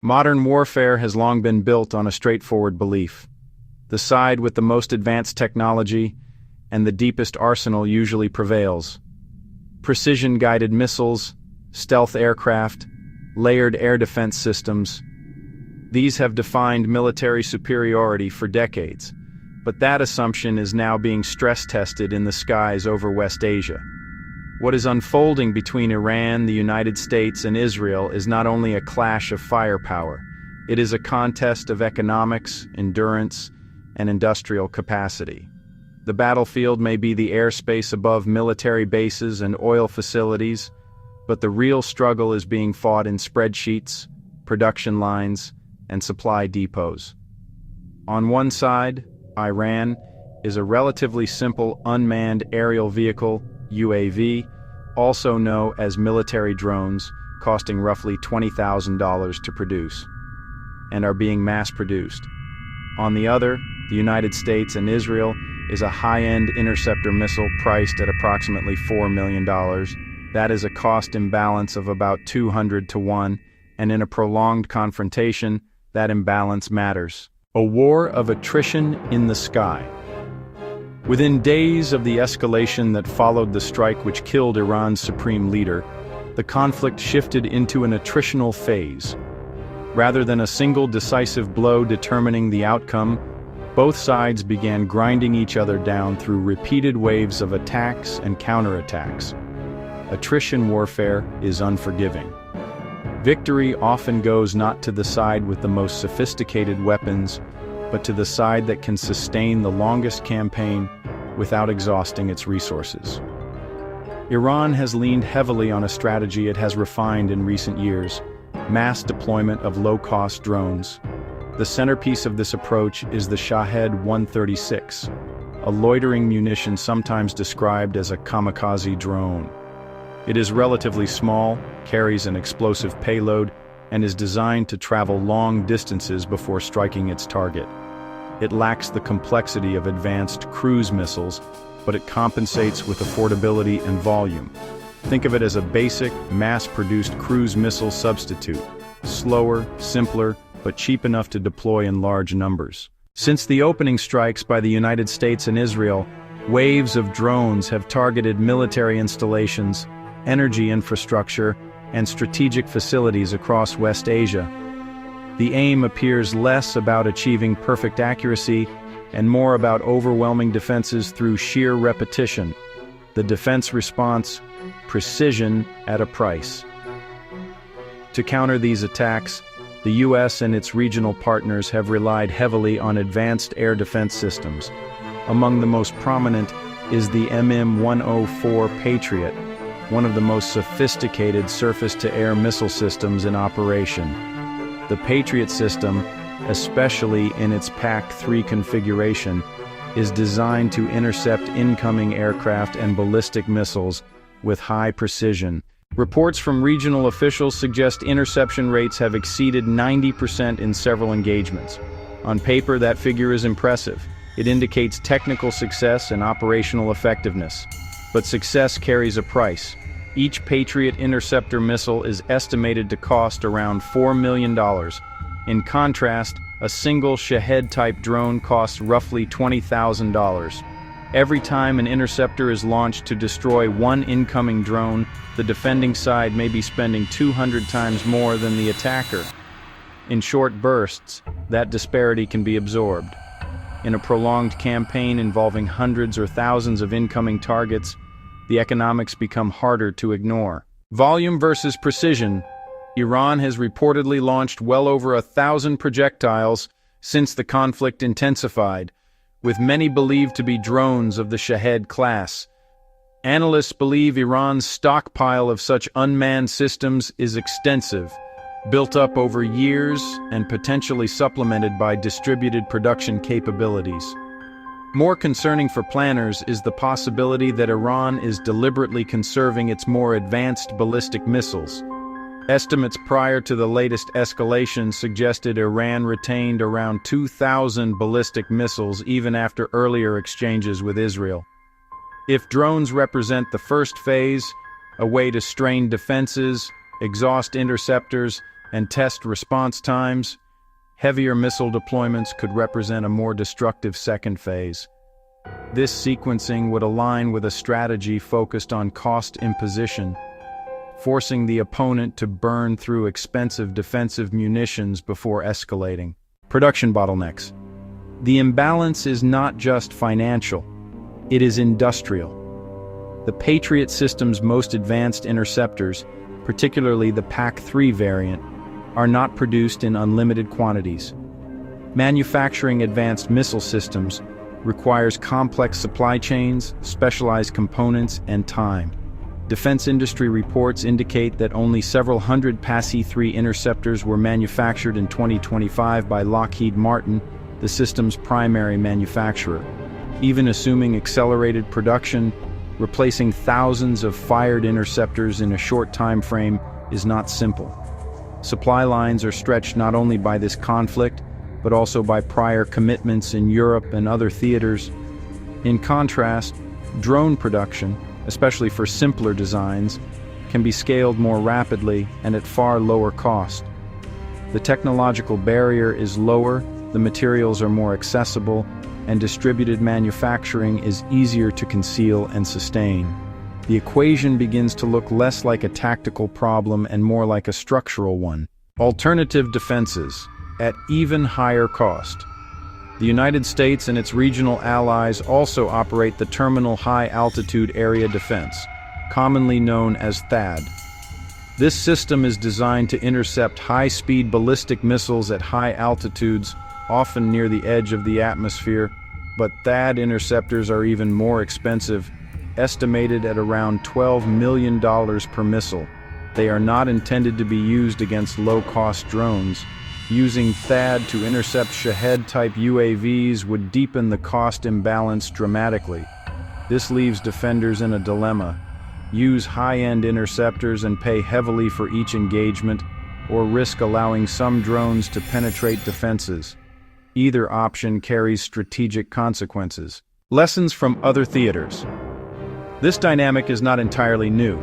Modern warfare has long been built on a straightforward belief. The side with the most advanced technology and the deepest arsenal usually prevails. Precision-guided missiles, stealth aircraft, layered air defense systems. These have defined military superiority for decades, but that assumption is now being stress-tested in the skies over West Asia. What is unfolding between Iran, the United States, and Israel is not only a clash of firepower, it is a contest of economics, endurance, and industrial capacity. The battlefield may be the airspace above military bases and oil facilities, but the real struggle is being fought in spreadsheets, production lines, and supply depots. On one side, Iran is a relatively simple unmanned aerial vehicle, UAV, also known as military drones, costing roughly $20,000 to produce, and are being mass-produced. On the other, the United States and Israel is a high-end interceptor missile priced at approximately $4 million. That is a cost imbalance of about 200 to 1, and in a prolonged confrontation, that imbalance matters. A war of attrition in the sky. Within days of the escalation that followed the strike which killed Iran's supreme leader, the conflict shifted into an attritional phase. Rather than a single decisive blow determining the outcome, both sides began grinding each other down through repeated waves of attacks and counterattacks. Attrition warfare is unforgiving. Victory often goes not to the side with the most sophisticated weapons, but to the side that can sustain the longest campaign without exhausting its resources. Iran has leaned heavily on a strategy it has refined in recent years: mass deployment of low-cost drones. The centerpiece of this approach is the Shahed 136, a loitering munition sometimes described as a kamikaze drone. It is relatively small, carries an explosive payload, and is designed to travel long distances before striking its target. It lacks the complexity of advanced cruise missiles, but it compensates with affordability and volume. Think of it as a basic, mass-produced cruise missile substitute, slower, simpler, but cheap enough to deploy in large numbers. Since the opening strikes by the United States and Israel, waves of drones have targeted military installations, energy infrastructure, and strategic facilities across West Asia. The aim appears less about achieving perfect accuracy and more about overwhelming defenses through sheer repetition. The defense response: precision at a price. To counter these attacks, the U.S. and its regional partners have relied heavily on advanced air defense systems. Among the most prominent is the MM-104 Patriot, one of the most sophisticated surface-to-air missile systems in operation. The Patriot system, especially in its PAC-3 configuration, is designed to intercept incoming aircraft and ballistic missiles with high precision. Reports from regional officials suggest interception rates have exceeded 90% in several engagements. On paper, that figure is impressive. It indicates technical success and operational effectiveness. But success carries a price. Each Patriot interceptor missile is estimated to cost around $4 million. In contrast, a single Shahed-type drone costs roughly $20,000. Every time an interceptor is launched to destroy one incoming drone, the defending side may be spending 200 times more than the attacker. In short bursts, that disparity can be absorbed. In a prolonged campaign involving hundreds or thousands of incoming targets, the economics become harder to ignore. Volume versus precision. Iran has reportedly launched well over 1,000 projectiles since the conflict intensified, with many believed to be drones of the Shahed class. Analysts believe Iran's stockpile of such unmanned systems is extensive, built up over years and potentially supplemented by distributed production capabilities. More concerning for planners is the possibility that Iran is deliberately conserving its more advanced ballistic missiles. Estimates prior to the latest escalation suggested Iran retained around 2,000 ballistic missiles even after earlier exchanges with Israel. If drones represent the first phase, a way to strain defenses, exhaust interceptors, and test response times, heavier missile deployments could represent a more destructive second phase. This sequencing would align with a strategy focused on cost imposition, forcing the opponent to burn through expensive defensive munitions before escalating. Production bottlenecks. The imbalance is not just financial, it is industrial. The Patriot system's most advanced interceptors, particularly the PAC-3 variant, are not produced in unlimited quantities. Manufacturing advanced missile systems requires complex supply chains, specialized components, and time. Defense industry reports indicate that only several hundred PAC-3 interceptors were manufactured in 2025 by Lockheed Martin, the system's primary manufacturer. Even assuming accelerated production, replacing thousands of fired interceptors in a short time frame is not simple. Supply lines are stretched not only by this conflict, but also by prior commitments in Europe and other theaters. In contrast, drone production, especially for simpler designs, can be scaled more rapidly and at far lower cost. The technological barrier is lower, the materials are more accessible, and distributed manufacturing is easier to conceal and sustain. The equation begins to look less like a tactical problem and more like a structural one. Alternative defenses, at even higher cost. The United States and its regional allies also operate the Terminal High Altitude Area Defense, commonly known as THAAD. This system is designed to intercept high-speed ballistic missiles at high altitudes, often near the edge of the atmosphere, but THAAD interceptors are even more expensive, estimated at around $12 million per missile. They are not intended to be used against low-cost drones. Using THAAD to intercept Shahed-type UAVs would deepen the cost imbalance dramatically. This leaves defenders in a dilemma: use high-end interceptors and pay heavily for each engagement, or risk allowing some drones to penetrate defenses. Either option carries strategic consequences. Lessons from other theaters. This dynamic is not entirely new.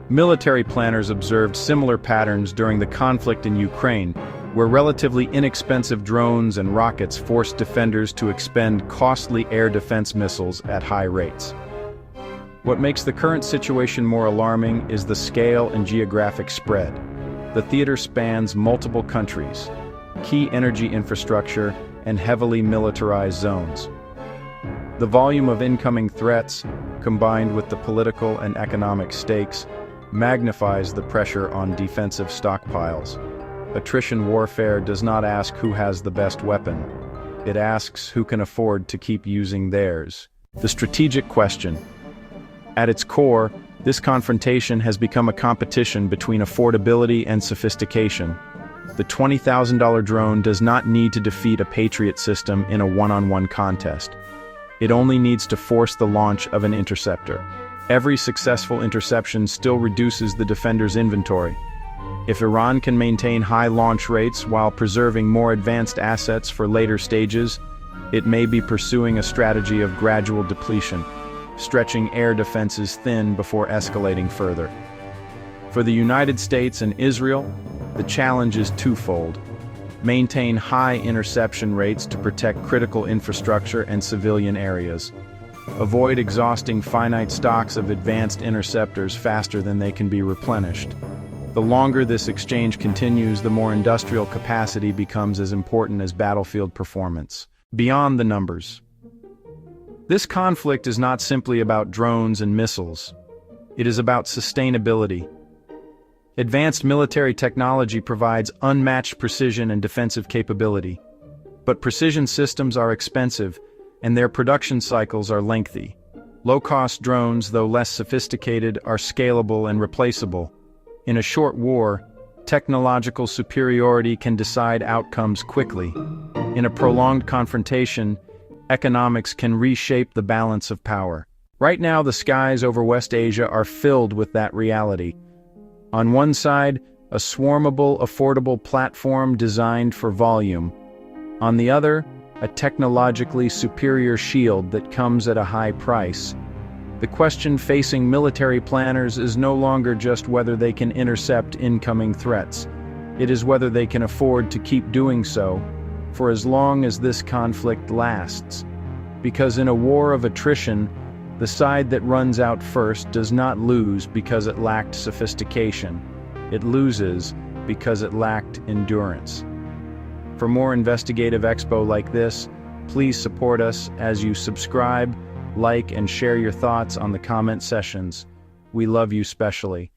Military planners observed similar patterns during the conflict in Ukraine, where relatively inexpensive drones and rockets forced defenders to expend costly air defense missiles at high rates. What makes the current situation more alarming is the scale and geographic spread. The theater spans multiple countries, key energy infrastructure, and heavily militarized zones. The volume of incoming threats, combined with the political and economic stakes, magnifies the pressure on defensive stockpiles. Attrition warfare does not ask who has the best weapon. It asks who can afford to keep using theirs. The strategic question. At its core, this confrontation has become a competition between affordability and sophistication. The $20,000 drone does not need to defeat a Patriot system in a one-on-one contest. It only needs to force the launch of an interceptor. Every successful interception still reduces the defender's inventory. If Iran can maintain high launch rates while preserving more advanced assets for later stages, it may be pursuing a strategy of gradual depletion, stretching air defenses thin before escalating further. For the United States and Israel, the challenge is twofold. Maintain high interception rates to protect critical infrastructure and civilian areas. Avoid exhausting finite stocks of advanced interceptors faster than they can be replenished. The longer this exchange continues, the more industrial capacity becomes as important as battlefield performance. Beyond the numbers. This conflict is not simply about drones and missiles. It is about sustainability. Advanced military technology provides unmatched precision and defensive capability. But precision systems are expensive, and their production cycles are lengthy. Low-cost drones, though less sophisticated, are scalable and replaceable. In a short war, technological superiority can decide outcomes quickly. In a prolonged confrontation, economics can reshape the balance of power. Right now, the skies over West Asia are filled with that reality. On one side, a swarmable, affordable platform designed for volume. On the other, a technologically superior shield that comes at a high price. The question facing military planners is no longer just whether they can intercept incoming threats. It is whether they can afford to keep doing so for as long as this conflict lasts. Because in a war of attrition, the side that runs out first does not lose because it lacked sophistication. It loses because it lacked endurance. For more investigative expo like this, please support us as you subscribe, like, and share your thoughts on the comment sessions. We love you specially.